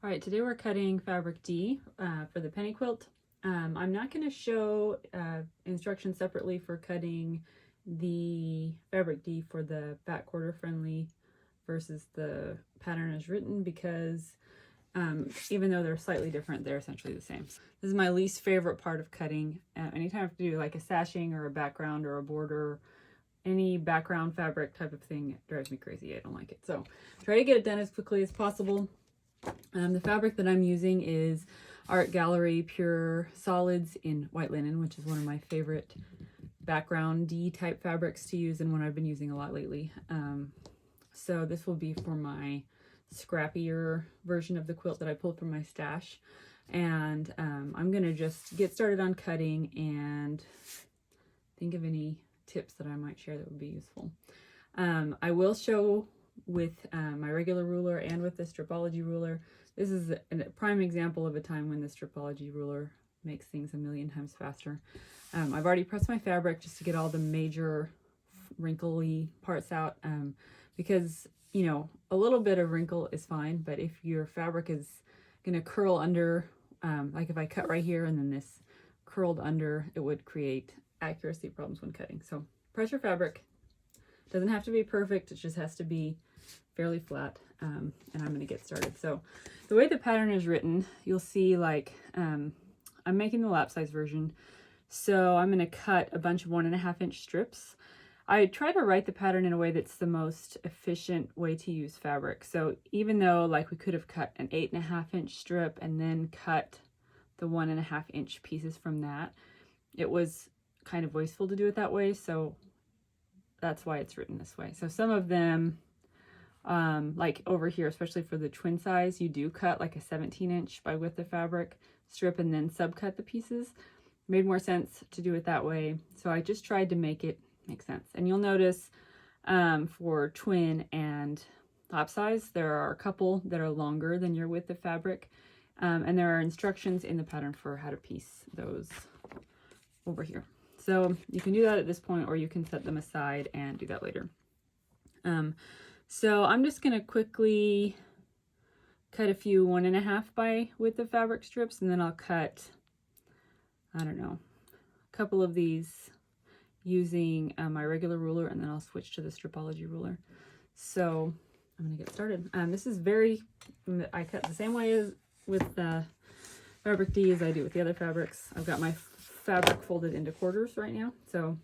All right, today we're cutting fabric D for the penny quilt. I'm not going to show instructions separately for cutting the fabric D for the back quarter friendly versus the pattern as written because even though they're slightly different, they're essentially the same. This is my least favorite part of cutting. Anytime I have to do like a sashing or a background or a border, any background fabric type of thing, it drives me crazy. I don't like it. So try to get it done as quickly as possible. The fabric that I'm using is Art Gallery Pure Solids in white linen, which is one of my favorite background D type fabrics to use and one I've been using a lot lately. So this will be for my scrappier version of the quilt that I pulled from my stash. And I'm going to just get started on cutting and think of any tips that I might share that would be useful. I will show with my regular ruler and with the Stripology ruler. This is a prime example of a time when the Stripology ruler makes things a million times faster. I've already pressed my fabric just to get all the major wrinkly parts out because, you know, a little bit of wrinkle is fine, but if your fabric is going to curl under, like if I cut right here and then this curled under, it would create accuracy problems when cutting. So press your fabric. Doesn't have to be perfect, it just has to be fairly flat, and I'm going to get started. So the way the pattern is written, you'll see like I'm making the lap size version, so I'm going to cut a bunch of 1.5 inch strips. I try to write the pattern in a way that's the most efficient way to use fabric. So even though like we could have cut an 8.5 inch strip and then cut the 1.5 inch pieces from that, it was kind of wasteful to do it that way. So that's why it's written this way. So some of them, like over here, especially for the twin size, you do cut like a 17 inch by width of fabric strip and then subcut the pieces. It made more sense to do it that way. So I just tried to make it make sense. And you'll notice for twin and lap size, there are a couple that are longer than your width of fabric. And there are instructions in the pattern for how to piece those over here. So you can do that at this point, or you can set them aside and do that later. So I'm just going to quickly cut a few 1.5 by width of fabric strips, and then I'll cut, I don't know, a couple of these using my regular ruler, and then I'll switch to the Stripology ruler. So I'm going to get started. This is I cut the same way as with the fabric D as I do with the other fabrics. I've got my fabric folded into quarters right now. So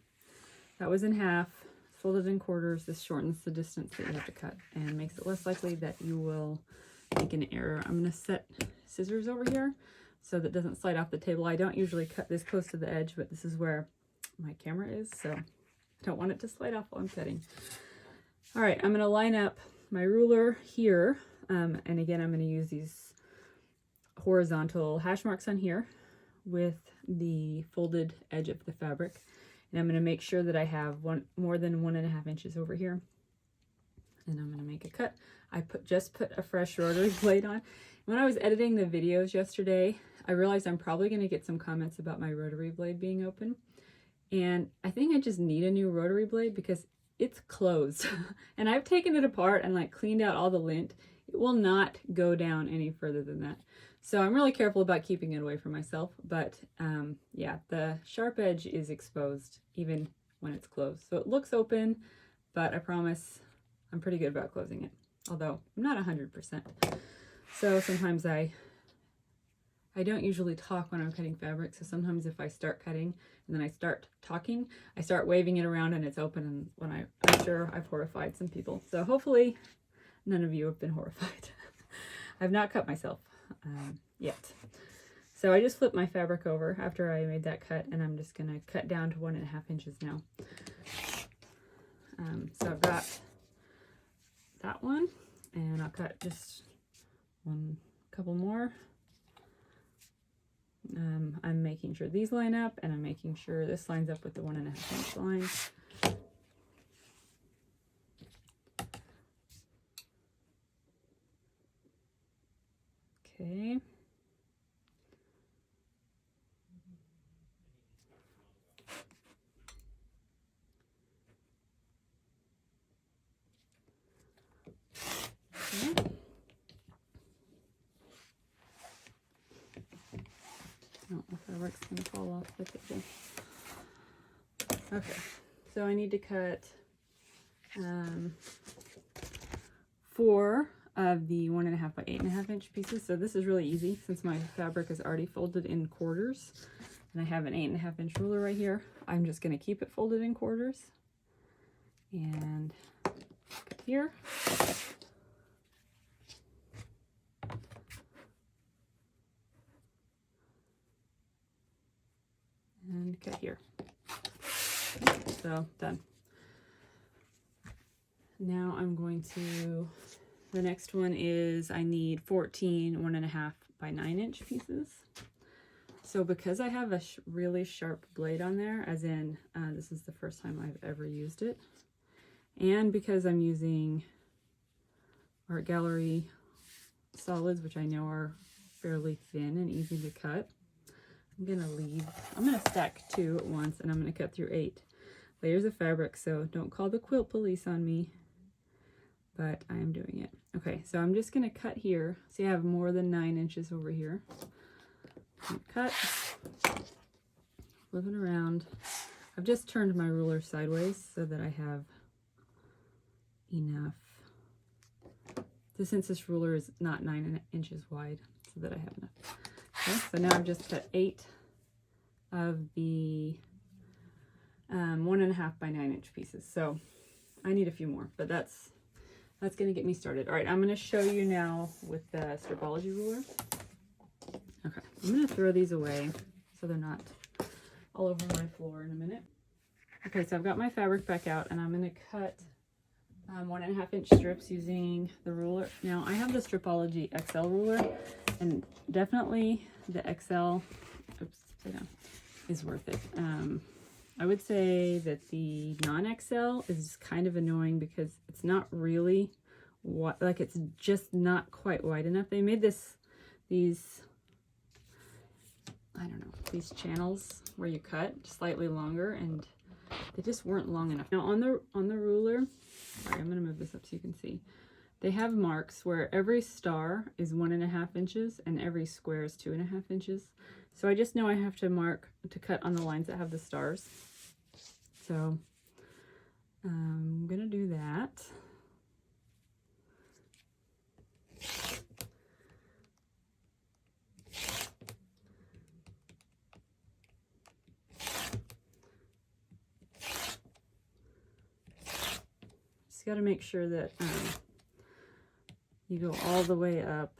that was in half, folded in quarters. This shortens the distance that you have to cut and makes it less likely that you will make an error. I'm going to set scissors over here so that it doesn't slide off the table. I don't usually cut this close to the edge, but this is where my camera is, so I don't want it to slide off while I'm cutting. All right, I'm going to line up my ruler here, and again, I'm going to use these horizontal hash marks on here with the folded edge of the fabric, and I'm going to make sure that I have more than 1.5 inches over here, and I'm going to make a cut. I just put a fresh rotary blade on. When I was editing the videos yesterday, I realized I'm probably going to get some comments about my rotary blade being open, and I think I just need a new rotary blade because it's closed and I've taken it apart and like cleaned out all the lint. It will not go down any further than that. So I'm really careful about keeping it away from myself, but yeah, the sharp edge is exposed even when it's closed. So it looks open, but I promise I'm pretty good about closing it, although I'm not 100%. So sometimes I don't usually talk when I'm cutting fabric, so sometimes if I start cutting and then I start talking, I start waving it around and it's open, and when I'm sure I've horrified some people. So hopefully none of you have been horrified. I've not cut myself yet. So I just flipped my fabric over after I made that cut, and I'm just going to cut down to 1.5 inches now. So I've got that one, and I'll cut just couple more. I'm making sure these line up, and I'm making sure this lines up with the 1.5 inch line. Okay. Okay. Oh, the fabric's gonna fall off the table. Okay, so I need to cut 4 of the 1.5 by 8.5 inch pieces. So this is really easy since my fabric is already folded in quarters and I have an 8.5 inch ruler right here. I'm just going to keep it folded in quarters and cut here. And cut here. So done. Now I'm going to, the next one is I need 14 1.5 by 9 inch pieces. So because I have a really sharp blade on there, as in this is the first time I've ever used it, and because I'm using Art Gallery solids, which I know are fairly thin and easy to cut, I'm gonna stack 2 at once, and I'm gonna cut through 8 layers of fabric. So don't call the quilt police on me, but I am doing it. Okay, so I'm just gonna cut here. See, I have more than 9 inches over here. Cut, flip it around. I've just turned my ruler sideways so that I have enough. Since this ruler is not 9 inches wide, so that I have enough. Okay, so now I've just cut 8 of the 1.5 by 9 inch pieces. So I need a few more, but that's going to get me started. All right, I'm going to show you now with the stripology ruler. Okay, I'm going to throw these away so they're not all over my floor in a minute. Okay, so I've got my fabric back out, and I'm going to cut 1.5 inch strips using the ruler. Now I have the Stripology XL ruler, and definitely the XL is worth it. I would say that the non-XL is kind of annoying because it's not really like it's just not quite wide enough. They made these I don't know, these channels where you cut slightly longer, and they just weren't long enough. Now on the ruler, sorry, I'm gonna move this up so you can see. They have marks where every star is 1.5 inches and every square is 2.5 inches. So I just know I have to mark to cut on the lines that have the stars. So I'm gonna do that. Just gotta make sure that you go all the way up.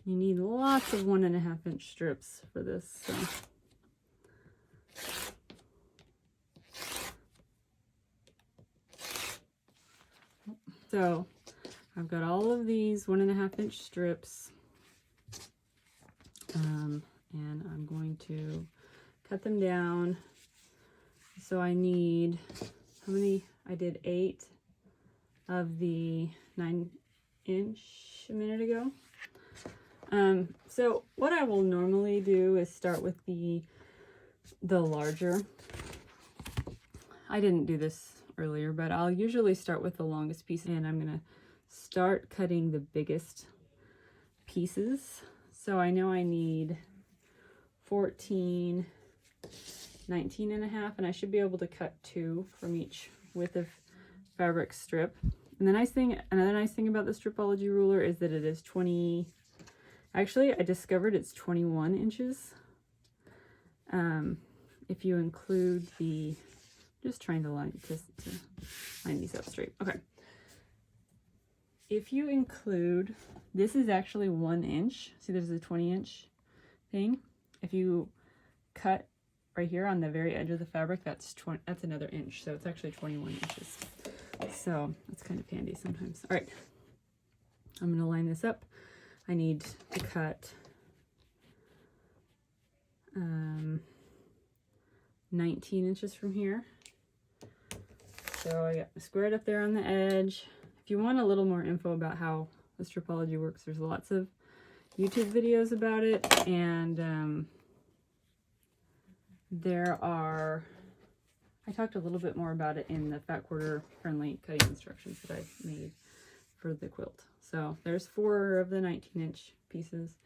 You need lots of 1.5 inch strips for this. So I've got all of these 1.5 inch strips, and I'm going to cut them down. So I need, how many? I did 8 of the 9 inch a minute ago. So what I will normally do is start with the larger. I didn't do this earlier, but I'll usually start with the longest piece, and I'm gonna start cutting the biggest pieces. So I know I need 14, 19.5, and I should be able to cut 2 from each width of fabric strip. And the nice thing, another nice thing about the Stripology ruler is that it is 20. Actually, I discovered it's 21 inches. If you include the, just trying to line these up straight. Okay. If you include, this is actually 1 inch. See, there's a 20 inch thing. If you cut right here on the very edge of the fabric, that's another inch. So it's actually 21 inches. So that's kind of handy sometimes. All right, I'm going to line this up. I need to cut 19 inches from here. So I got squared up there on the edge. If you want a little more info about how the Stripology works, there's lots of YouTube videos about it, and I talked a little bit more about it in the fat quarter friendly cutting instructions that I've made for the quilt. So there's 4 of the 19-inch pieces.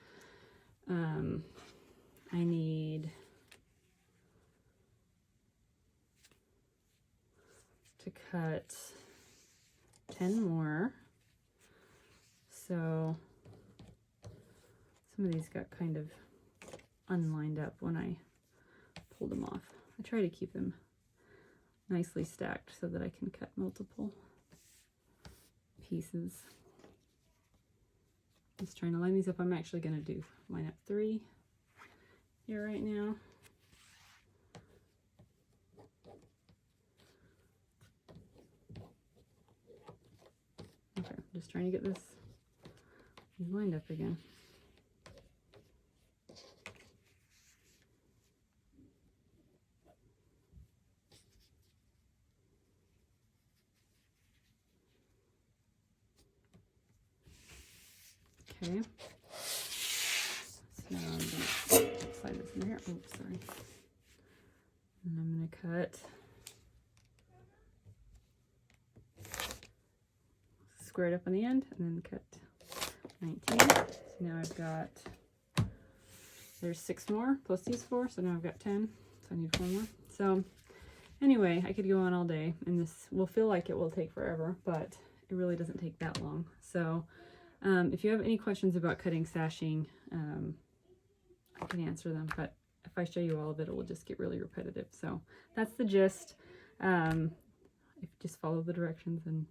I need to cut 10 more. So some of these got kind of unlined up when I pulled them off. I try to keep them nicely stacked so that I can cut multiple pieces. Just trying to line these up. I'm actually going to line up 3 here right now. Okay, just trying to get this lined up again. Okay, so I'm going to slide this in here. Oops, sorry. And I'm going to cut square it up on the end and then cut 19. So now I've got, there's 6 more plus these 4, so now I've got 10. So I need 4 more. So anyway, I could go on all day, and this will feel like it will take forever, but it really doesn't take that long. So if you have any questions about cutting sashing, I can answer them, but if I show you all of it, it will just get really repetitive. So that's the gist. If you just follow the directions and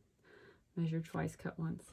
measure twice, cut once.